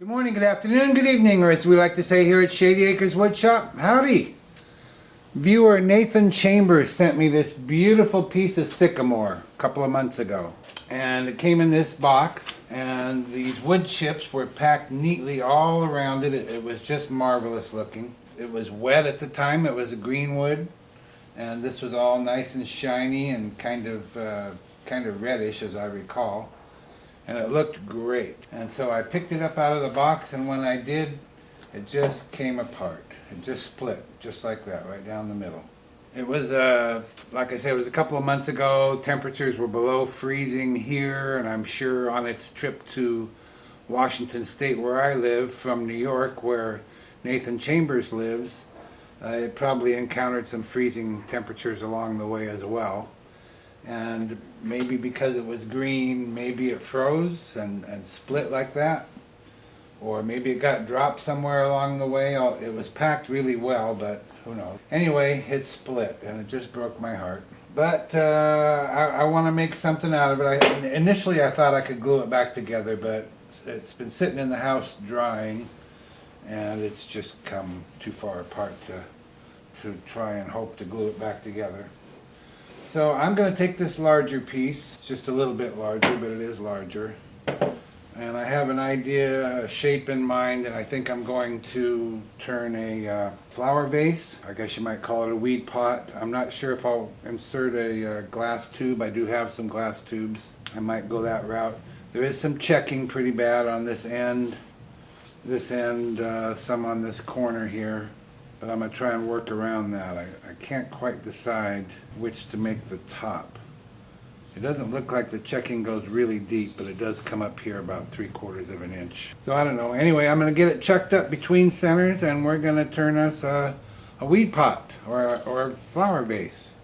Good morning, good afternoon, good evening, or as we like to say here at Shady Acres Woodshop, howdy. Viewer Nathan Chambers sent me this beautiful piece of sycamore a couple of months ago. And it came in this box, and these wood chips were packed neatly all around it. It was just marvelous looking. It was wet at the time, it was a green wood, and this was all nice and shiny and kind of reddish as I recall. And it looked great. And so I picked it up out of the box, and when I did, it just came apart. It just split, just like that, right down the middle. It was, like I said, it was a couple of months ago. Temperatures were below freezing here, and I'm sure on its trip to Washington State, where I live, from New York, where Nathan Chambers lives, it probably encountered some freezing temperatures along the way as well. And maybe because it was green, maybe it froze and split like that. Or maybe it got dropped somewhere along the way. It was packed really well, but who knows. Anyway, it split, and it just broke my heart. But I want to make something out of it. Initially I thought I could glue it back together, but it's been sitting in the house drying, and it's just come too far apart to try and hope to glue it back together. So I'm going to take this larger piece. It's just a little bit larger, but it is larger. And I have an idea, a shape in mind, and I think I'm going to turn a flower vase. I guess you might call it a weed pot. I'm not sure if I'll insert a glass tube. I do have some glass tubes. I might go that route. There is some checking pretty bad on this end, some on this corner here. But I'm going to try and work around that. I can't quite decide which to make the top. It doesn't look like the checking goes really deep, but it does come up here about 3/4 of an inch. So I don't know. Anyway, I'm going to get it chucked up between centers, and we're going to turn us a weed pot or a flower vase.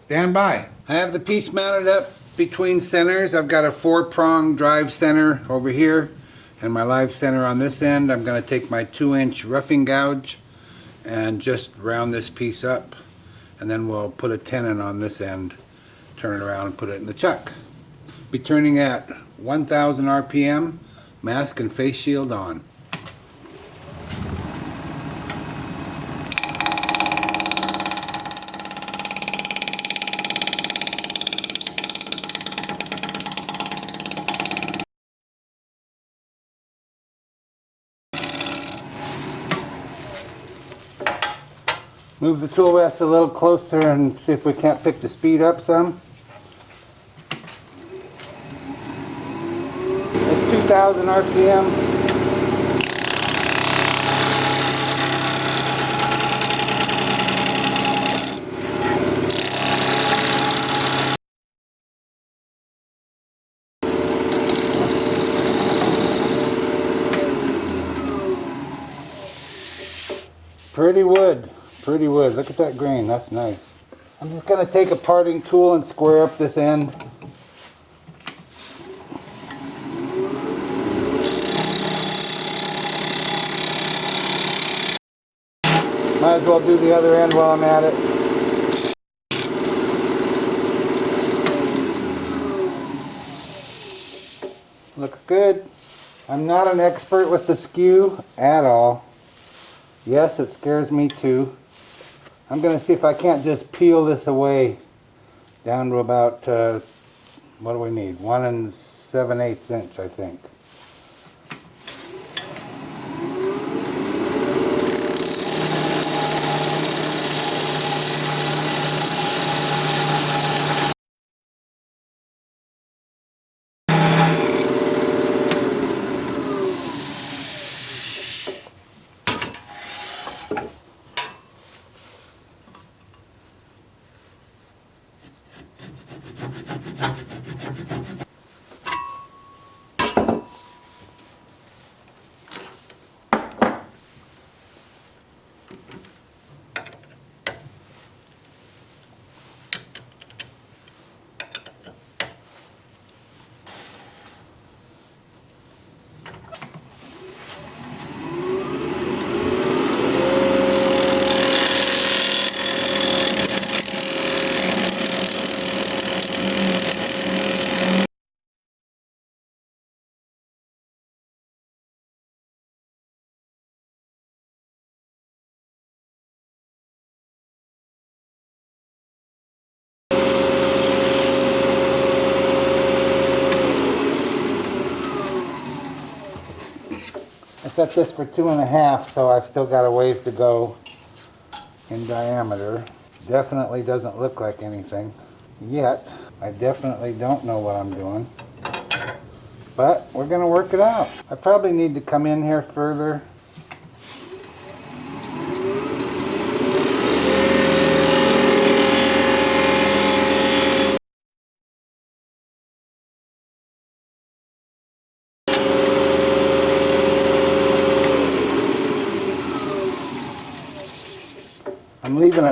Stand by. I have the piece mounted up between centers. I've got a 4-prong drive center over here and my live center on this end. I'm going to take my 2-inch roughing gouge and just round this piece up, and then we'll put a tenon on this end, turn it around and put it in the chuck. Be turning at 1000 RPM, mask and face shield on. Move the tool rest a little closer and see if we can't pick the speed up some. It's 2000 RPM. Pretty wood. Pretty wood. Look at that grain. That's nice. I'm just going to take a parting tool and square up this end. Might as well do the other end while I'm at it. Looks good. I'm not an expert with the skew at all. Yes, it scares me too. I'm going to see if I can't just peel this away down to about, what do we need? 1 7/8 inch, I think. I set this for 2.5, so I've still got a ways to go in diameter. Definitely doesn't look like anything yet. I definitely don't know what I'm doing, but we're gonna work it out. I probably need to come in here further.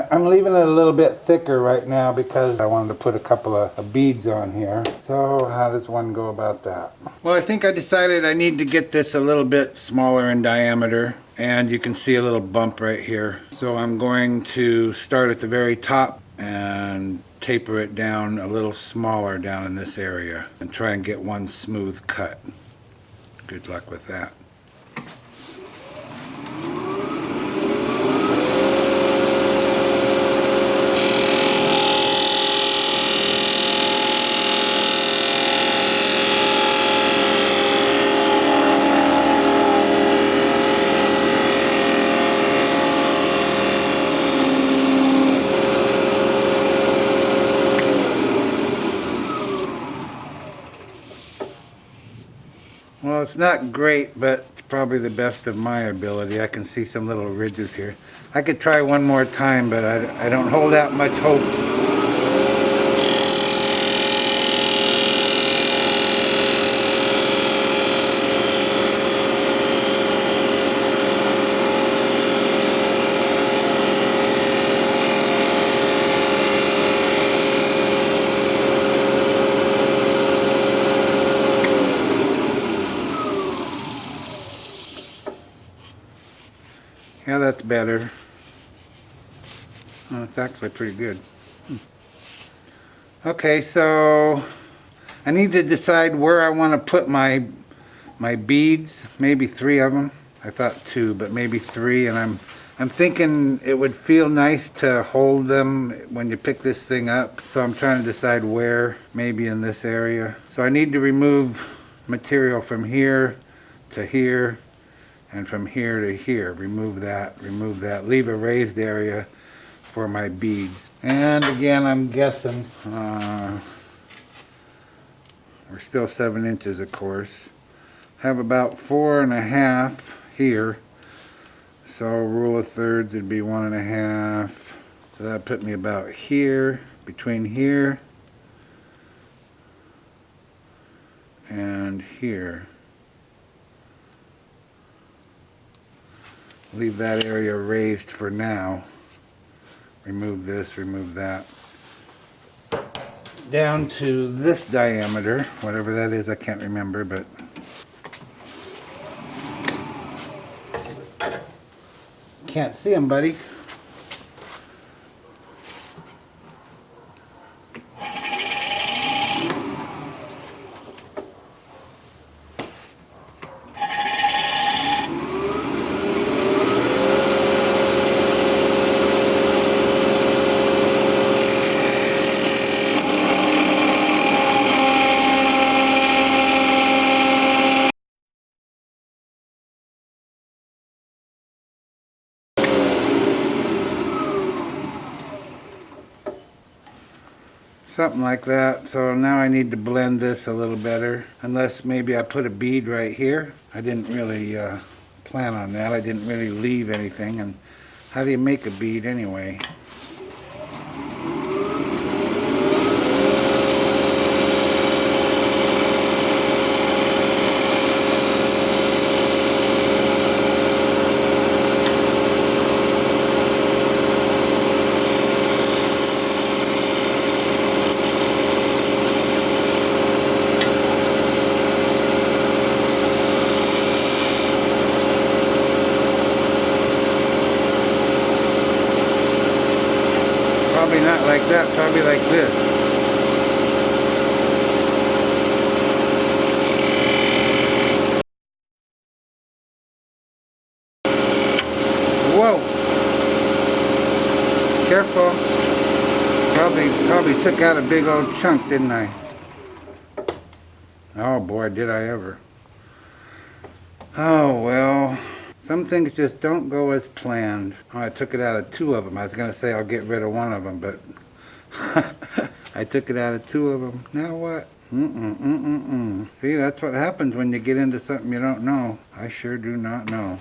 I'm leaving it a little bit thicker right now because I wanted to put a couple of beads on here. So how does one go about that? Well, I think I decided I need to get this a little bit smaller in diameter, and you can see a little bump right here. So I'm going to start at the very top and taper it down a little smaller down in this area and try and get one smooth cut. Good luck with that. Well, it's not great, but it's probably the best of my ability. I can see some little ridges here. I could try one more time, but I don't hold out much hope. Yeah, that's better. Oh, it's actually pretty good. Okay, so I need to decide where I want to put my beads. Maybe 3 of them. I thought 2, but maybe 3. And I'm thinking it would feel nice to hold them when you pick this thing up. So I'm trying to decide where. Maybe in this area. So I need to remove material from here to here. And from here to here, remove that, leave a raised area for my beads. And again, I'm guessing, we're still 7 inches, of course. Have about 4.5 here. So rule of thirds would be 1.5. So that put me about here, between here and here. Leave that area raised for now. Remove this, remove that. Down to this diameter, whatever that is, I can't remember, but can't see them, buddy. Something like that. So now I need to blend this a little better. Unless maybe I put a bead right here. I didn't really plan on that. I didn't really leave anything. And how do you make a bead anyway? Probably not like that, probably like this. Whoa! Careful. Probably took out a big old chunk, didn't I? Oh boy, did I ever. Oh, well, some things just don't go as planned. Oh, I took it out of 2 of them. I was going to say I'll get rid of 1 of them, but I took it out of 2 of them. Now what? See, that's what happens when you get into something you don't know. I sure do not know.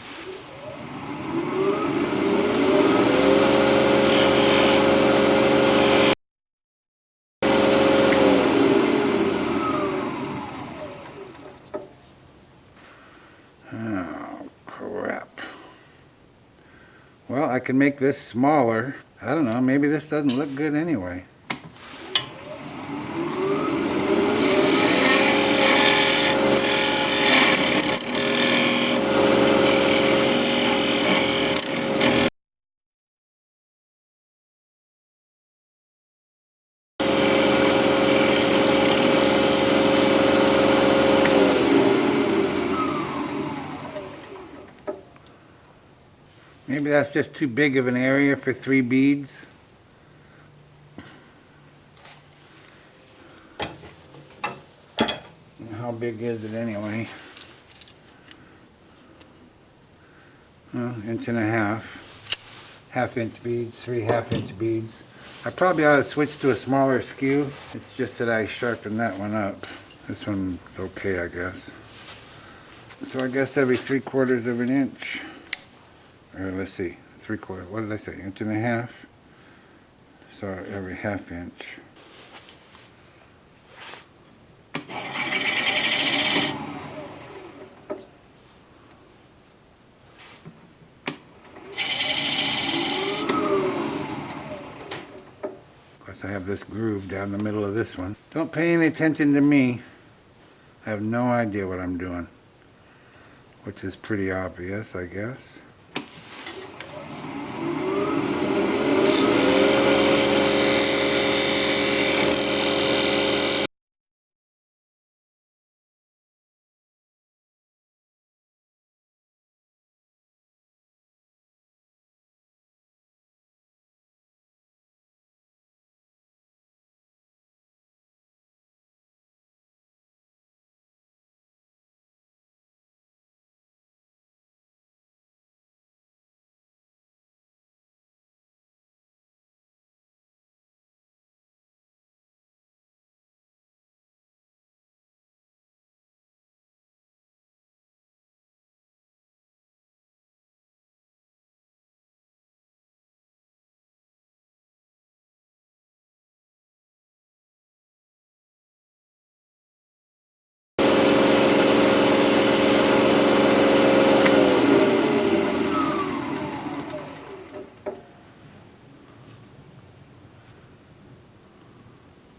Oh, crap. Well, I can make this smaller. I don't know, maybe this doesn't look good anyway. Maybe that's just too big of an area for 3 beads. How big is it anyway? Well, 1.5 inch. Half-inch beads, 3 half-inch beads. I probably ought to switch to a smaller skew. It's just that I sharpened that one up. This one's okay, I guess. So I guess every 3/4 of an inch. Or let's see, 3/4. What did I say? 1.5 inch. So every half inch. I have this groove down the middle of this one. Don't pay any attention to me. I have no idea what I'm doing, which is pretty obvious, I guess.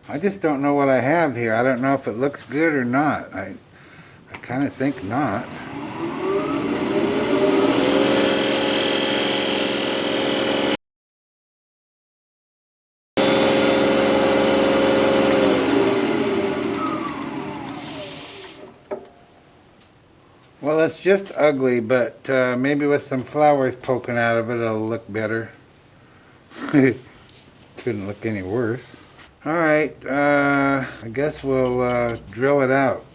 I just don't know what I have here. I don't know if it looks good or not. I kind of think not. Well, it's just ugly, but maybe with some flowers poking out of it, it'll look better. Couldn't look any worse. Alright, I guess we'll drill it out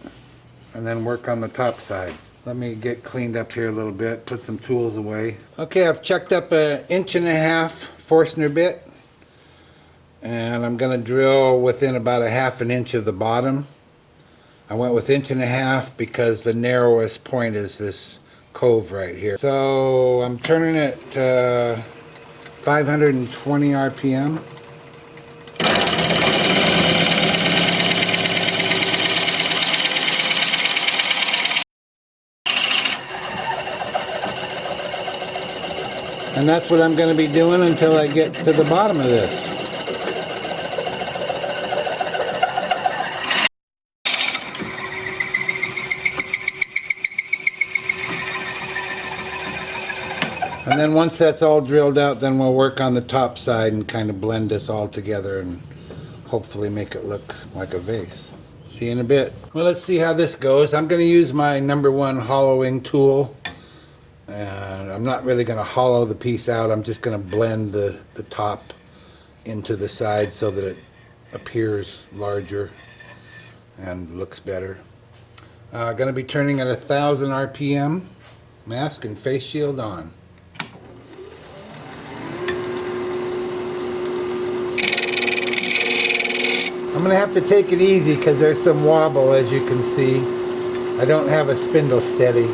and then work on the top side. Let me get cleaned up here a little bit, put some tools away. Okay, I've chucked up 1.5 inch Forstner bit, and I'm going to drill within about 1/2 inch of the bottom. I went with 1.5 inch because the narrowest point is this cove right here. So I'm turning it 520 RPM. And that's what I'm going to be doing until I get to the bottom of this. And then once that's all drilled out, then we'll work on the top side and kind of blend this all together and hopefully make it look like a vase. See you in a bit. Well, let's see how this goes. I'm going to use my #1 hollowing tool. And I'm not really going to hollow the piece out. I'm just going to blend the top into the side so that it appears larger and looks better. Going to be turning at 1,000 RPM. Mask and face shield on. I'm going to have to take it easy because there's some wobble, as you can see. I don't have a spindle steady.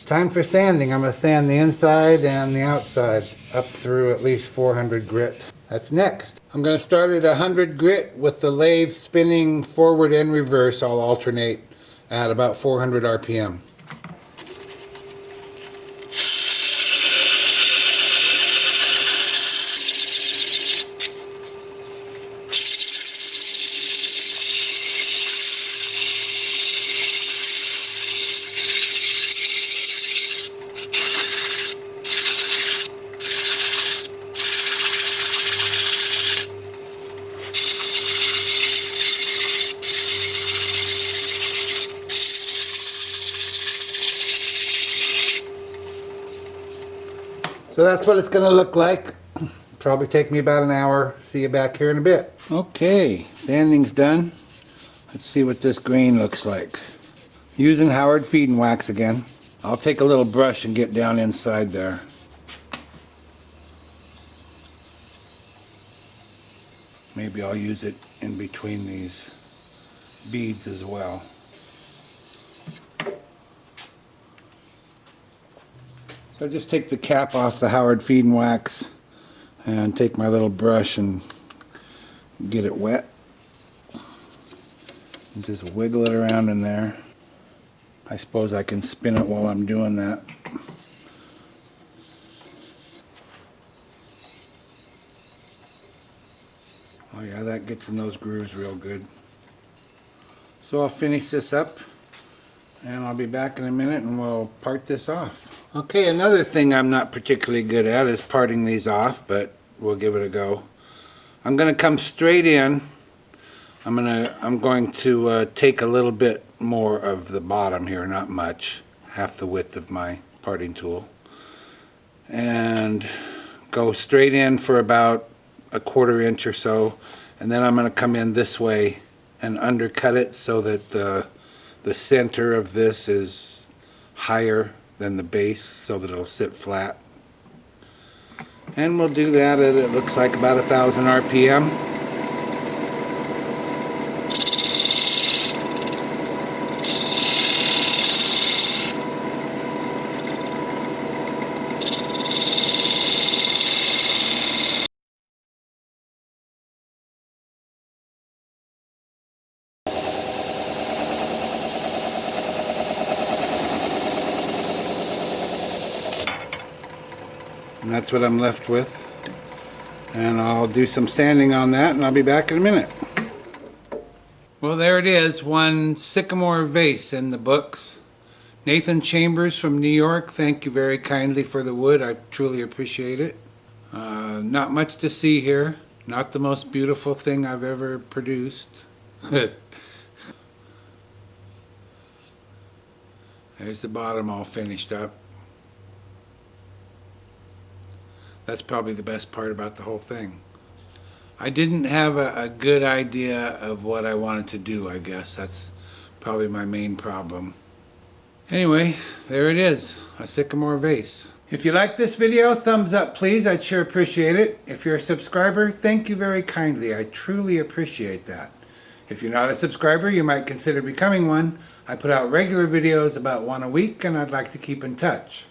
Time for sanding. I'm going to sand the inside and the outside up through at least 400 grit. That's next. I'm going to start at 100 grit with the lathe spinning forward and reverse. I'll alternate at about 400 RPM. So that's what it's going to look like. Probably take me about an hour. See you back here in a bit. Okay, sanding's done. Let's see what this grain looks like. Using Howard Feed and Wax again. I'll take a little brush and get down inside there. Maybe I'll use it in between these beads as well. So I just take the cap off the Howard Feed and Wax and take my little brush and get it wet. And just wiggle it around in there. I suppose I can spin it while I'm doing that. Oh yeah, that gets in those grooves real good. So I'll finish this up and I'll be back in a minute and we'll part this off. Okay, another thing I'm not particularly good at is parting these off, but we'll give it a go. I'm going to come straight in. I'm going to take a little bit more of the bottom here, not much, half the width of my parting tool, and go straight in for about a 1/4 inch or so, and then I'm going to come in this way and undercut it so that the center of this is higher than the base so that it'll sit flat. And we'll do that at, it looks like, about 1,000 RPM. And that's what I'm left with. And I'll do some sanding on that and I'll be back in a minute. Well, there it is, one Sycamore vase in the books. Nathan Chambers from New York, thank you very kindly for the wood. I truly appreciate it. Not much to see here. Not the most beautiful thing I've ever produced. There's the bottom all finished up. That's probably the best part about the whole thing. I didn't have a good idea of what I wanted to do, I guess. That's probably my main problem. Anyway, there it is, a Sycamore vase. If you like this video, thumbs up please, I'd sure appreciate it. If you're a subscriber, thank you very kindly, I truly appreciate that. If you're not a subscriber, you might consider becoming one. I put out regular videos about one a week and I'd like to keep in touch.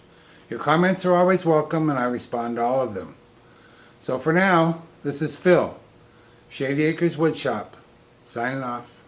Your comments are always welcome and I respond to all of them. So for now, this is Phil, Shady Acres Woodshop, signing off.